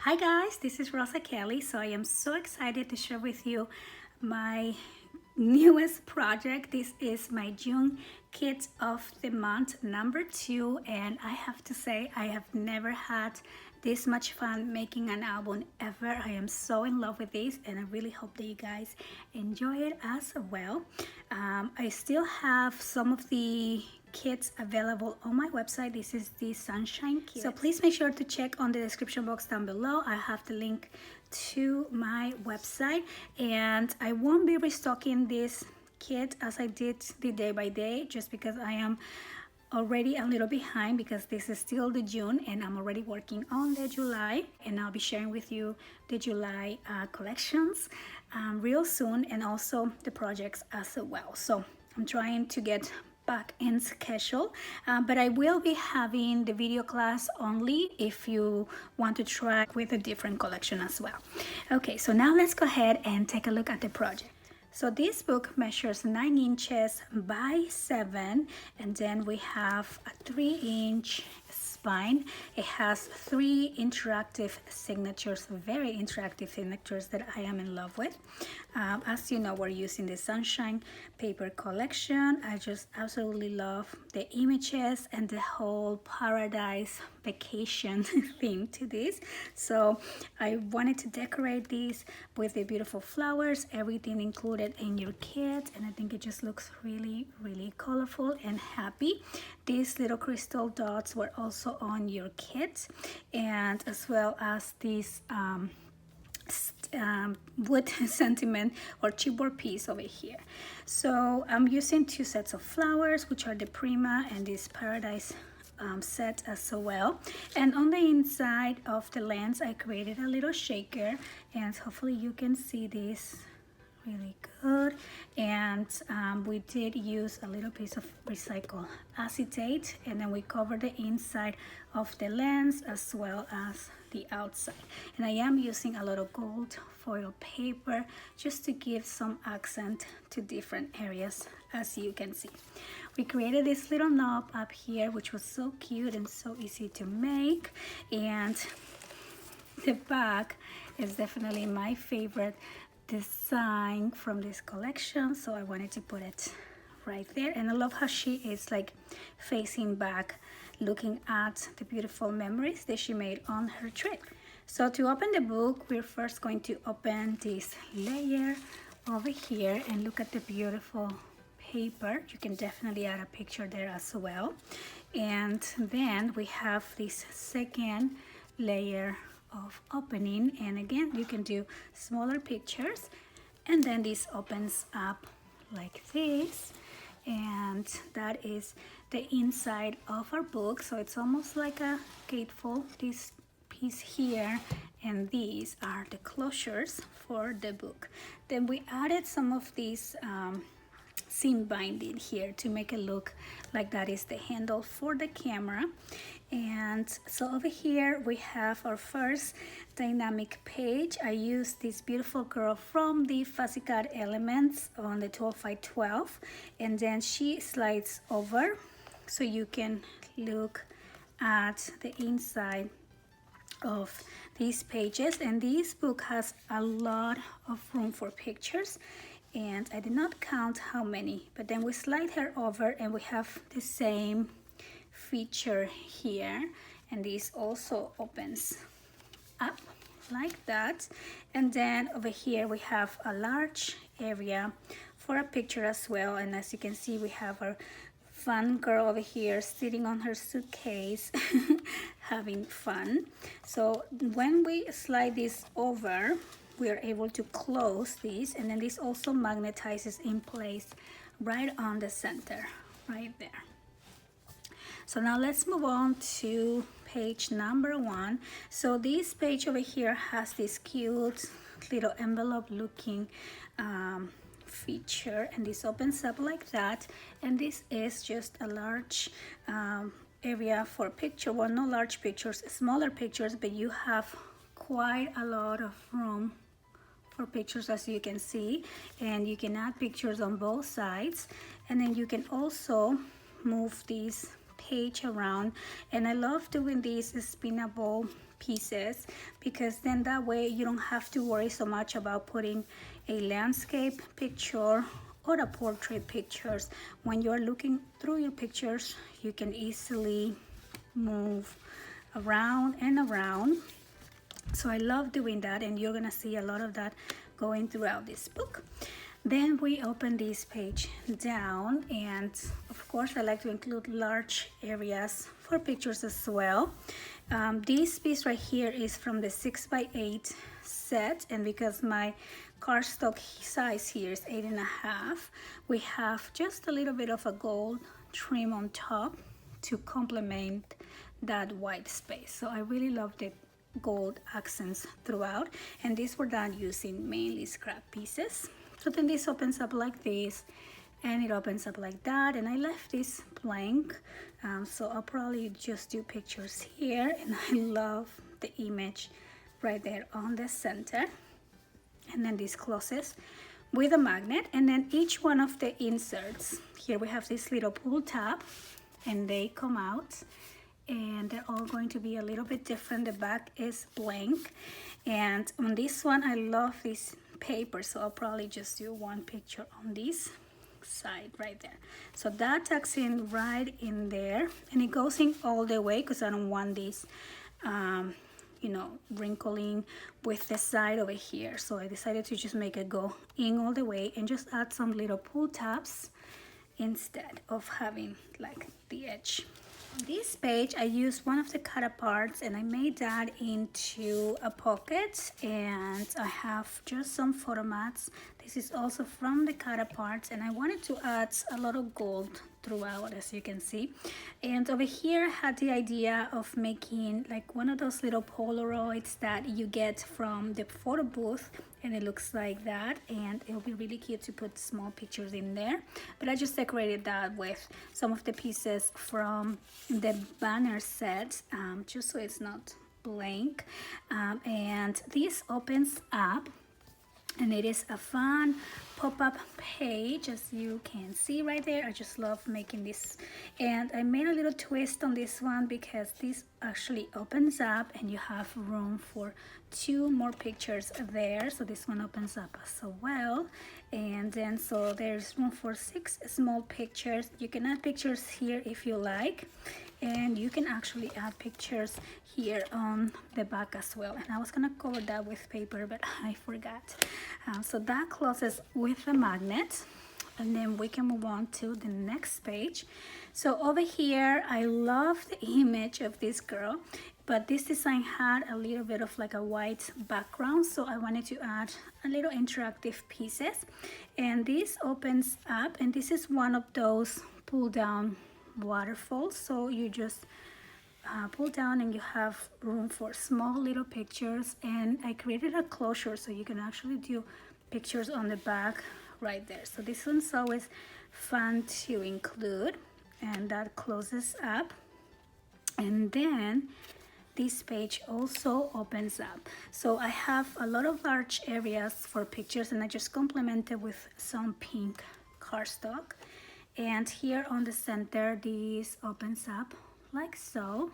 Hi guys, this is Rosa Kelly. So I am so excited to share with you my newest project. This is my June Kit of the Month #2, and I have to say I have never had this much fun making an album ever. I am so in love with this, and I really hope that you guys enjoy it as well. I still have some of the kits available on my website. This is the Sunshine Kit, so please make sure to check on the description box down below. I have the link to my website, and I won't be restocking this kit as I did the day by day, just because I am already a little behind, because this is still the June and I'm already working on the July, and I'll be sharing with you the July collections real soon, and also the projects as well. So I'm trying to get back in schedule, but I will be having the video class only if you want to try with a different collection as well. Okay, so now let's go ahead and take a look at the project. So this book measures 9 inches by 7, and then we have a 3-inch spine. It has 3 interactive signatures, very interactive signatures that I am in love with. As you know, we're using the Sunshine paper collection. I just absolutely love the images and the whole paradise vacation theme to this. So I wanted to decorate these with the beautiful flowers, everything included in your kit, and I think it just looks really colorful and happy. These little crystal dots were also on your kit, and as well as these wood sentiment or chipboard piece over here. So I'm using 2 sets of flowers, which are the Prima and this Paradise set as well. And on the inside of the lens, I created a little shaker, and hopefully you can see this really good. And we did use a little piece of recycled acetate, and then we covered the inside of the lens as well as the outside. And I am using a lot of gold foil paper just to give some accent to different areas, as you can see. We created this little knob up here, which was so cute and so easy to make. And the back is definitely my favorite design from this collection, so I wanted to put it right there. And I love how she is like facing back, looking at the beautiful memories that she made on her trip. So to open the book, we're first going to open this layer over here and look at the beautiful paper. You can definitely add a picture there as well. And then we have this second layer of opening, and again you can do smaller pictures, and then this opens up like this, and that is the inside of our book. So it's almost like a gatefold, this piece here, and these are the closures for the book. Then we added some of these seam binding here to make it look like that is the handle for the camera. And so over here we have our first dynamic page. I used this beautiful girl from the Fussy Cut Elements on the 12x12, and then she slides over so you can look at the inside of these pages. And this book has a lot of room for pictures, and I did not count how many, but then we slide her over and we have the same feature here, and this also opens up like that. And then over here we have a large area for a picture as well, and as you can see we have our fun girl over here sitting on her suitcase having fun. So when we slide this over, we are able to close these, and then this also magnetizes in place right on the center right there. So now let's move on to page #1. So this page over here has this cute little envelope looking feature, and this opens up like that, and this is just a large area for picture. Well, no large pictures, smaller pictures, but you have quite a lot of room for pictures, as you can see, and you can add pictures on both sides. And then you can also move these page around. And I love doing these spinnable pieces because then that way you don't have to worry so much about putting a landscape picture or a portrait pictures. When you're looking through your pictures, you can easily move around and around. So I love doing that, and you're gonna see a lot of that going throughout this book. Then we open this page down, and of course I like to include large areas for pictures as well. This piece right here is from the 6x8 set, and because my cardstock size here is 8.5, we have just a little bit of a gold trim on top to complement that white space. So I really love the gold accents throughout, and these were done using mainly scrap pieces. So then this opens up like this, and it opens up like that, and I left this blank, so I'll probably just do pictures here. And I love the image right there on the center. And then this closes with a magnet, and then each one of the inserts here, we have this little pull tab, and they come out, and they're all going to be a little bit different. The back is blank, and on this one I love this paper, so I'll probably just do one picture on this side right there. So that tucks in right in there, and it goes in all the way because I don't want this you know, wrinkling with the side over here. So I decided to just make it go in all the way and just add some little pull tabs instead of having like the edge. On this page I used one of the cut aparts, and I made that into a pocket, and I have just some photo mats. This is also from the cut aparts, and I wanted to add a lot of gold throughout, as you can see. And over here I had the idea of making like one of those little Polaroids that you get from the photo booth, and it looks like that, and it'll be really cute to put small pictures in there. But I just decorated that with some of the pieces from the banner set, just so it's not blank. And this opens up, and it is a fun pop-up page, as you can see right there. I just love making this, and I made a little twist on this one because this actually opens up and you have room for 2 more pictures there. So this one opens up as well, and then so there's room for 6 small pictures. You can add pictures here if you like, and you can actually add pictures here on the back as well. And I was gonna cover that with paper, but I forgot. So that closes with a magnet, and then we can move on to the next page. So over here I love the image of this girl, but this design had a little bit of like a white background, so I wanted to add a little interactive pieces. And this opens up, and this is one of those pull down waterfalls, so you just pull down and you have room for small little pictures. And I created a closure so you can actually do pictures on the back right there. So this one's always fun to include, and that closes up. And then this page also opens up, so I have a lot of large areas for pictures, and I just complemented with some pink cardstock. And here on the center, this opens up like so,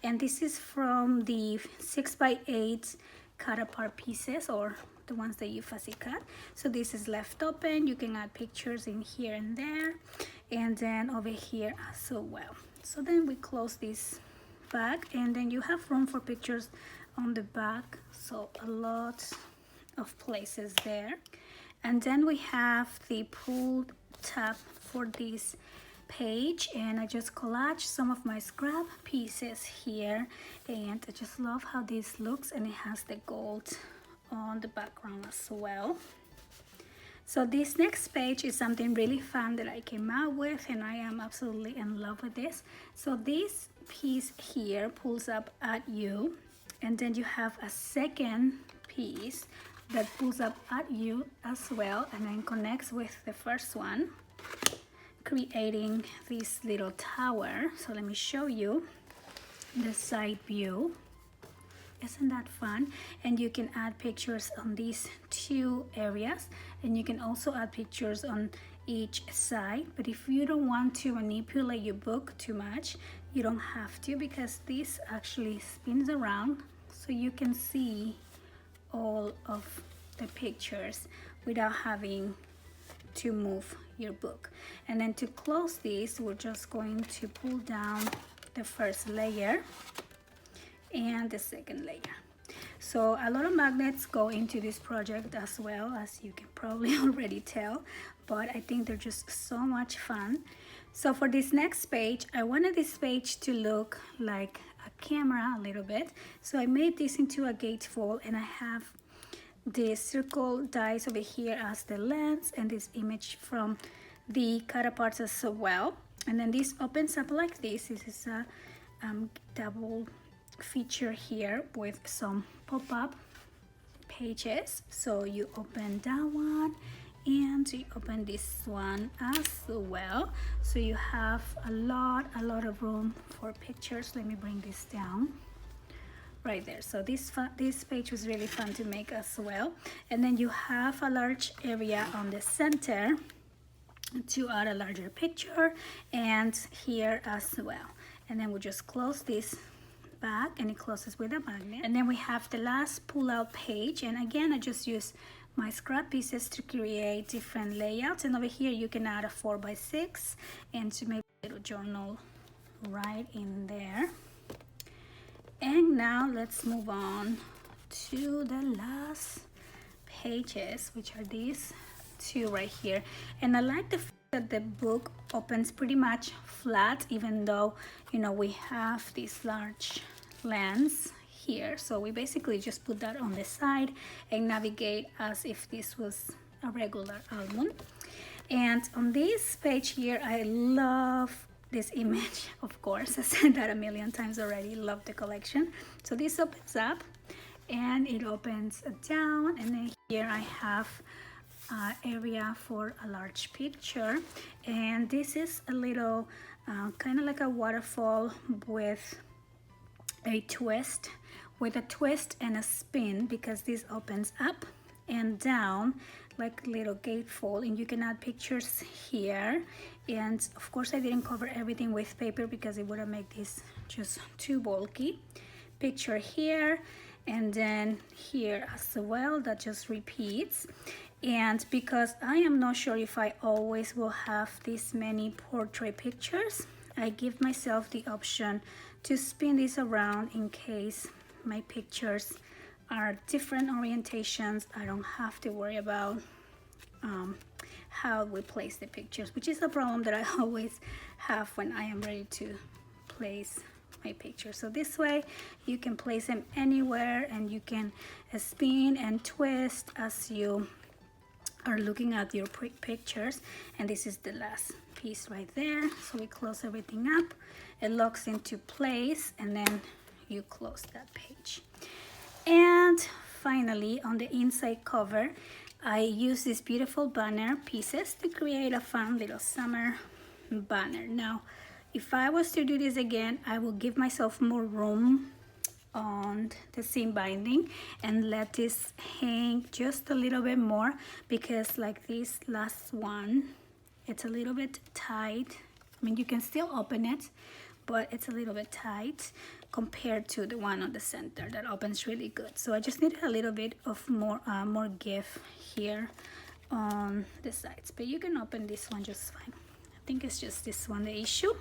and this is from the 6x8 cut apart pieces, or the ones that you fussy cut. So this is left open. You can add pictures in here and there, and then over here as well. So then we close this back, and then you have room for pictures on the back, so a lot of places there. And then we have the pulled tab for this page, and I just collaged some of my scrap pieces here, and I just love how this looks, and it has the gold on the background as well. So this next page is something really fun that I came out with, and I am absolutely in love with this. So this piece here pulls up at you, and then you have a second piece that pulls up at you as well, and then connects with the first one, creating this little tower. So let me show you the side view. Isn't that fun? And you can add pictures on these 2 areas, and you can also add pictures on each side. But if you don't want to manipulate your book too much, you don't have to, because this actually spins around so you can see all of the pictures without having to move your book. And then to close this, we're just going to pull down the first layer and the second layer. So a lot of magnets go into this project as well, as you can probably already tell, but I think they're just so much fun. So for this next page, I wanted this page to look like a camera a little bit. So I made this into a gatefold, and I have the circle dies over here as the lens, and this image from the counterparts as well. And then this opens up like this. This is a double feature here with some pop-up pages. So you open that one and you open this one as well, so you have a lot of room for pictures. Let me bring this down right there. So this page was really fun to make as well. And then you have a large area on the center to add a larger picture, and here as well. And then we'll just close this back, and it closes with a magnet. And then we have the last pull-out page, and again I just use my scrap pieces to create different layouts. And over here you can add a 4x6 and to make a little journal right in there. And now let's move on to the last pages, which are these two right here. And I like the fact that the book opens pretty much flat, even though, you know, we have this large lens here. So we basically just put that on the side and navigate as if this was a regular album. And on this page here, I love this image, of course. I said that a million times already. Love the collection. So this opens up and it opens down, and then here I have area for a large picture. And this is a little kind of like a waterfall with a twist and a spin, because this opens up and down like little gatefold, and you can add pictures here. And of course I didn't cover everything with paper because it would have made this just too bulky. Picture here, and then here as well, that just repeats. And because I am not sure if I always will have this many portrait pictures, I give myself the option to spin this around in case my pictures are different orientations. I don't have to worry about how we place the pictures, which is a problem that I always have when I am ready to place my pictures. So this way you can place them anywhere, and you can spin and twist as you are looking at your pictures. And this is the last piece right there. So we close everything up, it locks into place, and then you close that page. And finally, on the inside cover, I use these beautiful banner pieces to create a fun little summer banner. Now, if I was to do this again, I will give myself more room on the seam binding and let this hang just a little bit more, because like this last one, it's a little bit tight. I mean, you can still open it, but it's a little bit tight compared to the one on the center that opens really good. So I just needed a little bit of more give here on the sides, but you can open this one just fine. I think it's just this one the issue.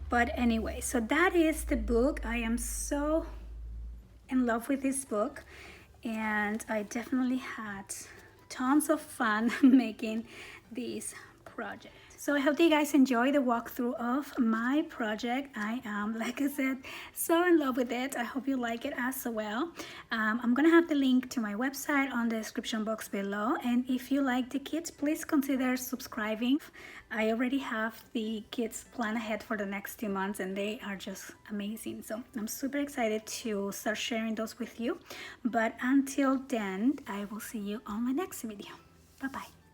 But anyway, so that is the book. I am so in love with this book, and I definitely had tons of fun making this project. So I hope that you guys enjoy the walkthrough of my project. I am, like I said, so in love with it. I hope you like it as well. I'm gonna have the link to my website on the description box below, and if you like the kits, please consider subscribing. I already have the kits planned ahead for the next 2 months, and they are just amazing. So I'm super excited to start sharing those with you. But until then, I will see you on my next video. Bye bye.